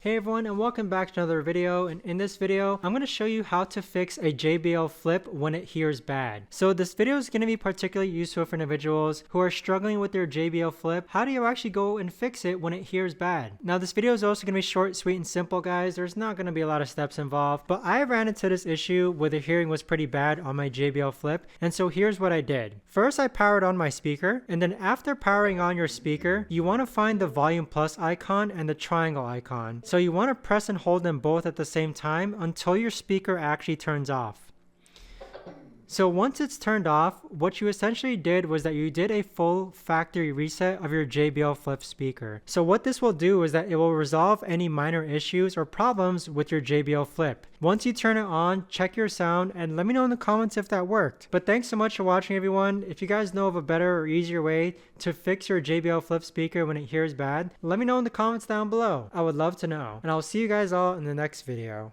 Hey everyone, and welcome back to another video. And in this video I'm going to show you how to fix a JBL Flip when it hears bad. So this video is going to be particularly useful for individuals who are struggling with their JBL Flip. How do you actually go and fix it when it hears bad? Now this video is also going to be short, sweet, and simple, guys. There's not going to be a lot of steps involved, but I ran into this issue where the hearing was pretty bad on my JBL Flip, and so here's what I did. First, I powered on my speaker, and then after powering on your speaker, you want to find the volume plus icon and the triangle icon. So you want to press and hold them both at the same time until your speaker actually turns off. So once it's turned off, what you essentially did was that you did a full factory reset of your JBL Flip speaker. So what this will do is that it will resolve any minor issues or problems with your JBL Flip. Once you turn it on, check your sound and let me know in the comments if that worked. But thanks so much for watching, everyone. If you guys know of a better or easier way to fix your JBL Flip speaker when it hears bad, let me know in the comments down below. I would love to know. And I'll see you guys all in the next video.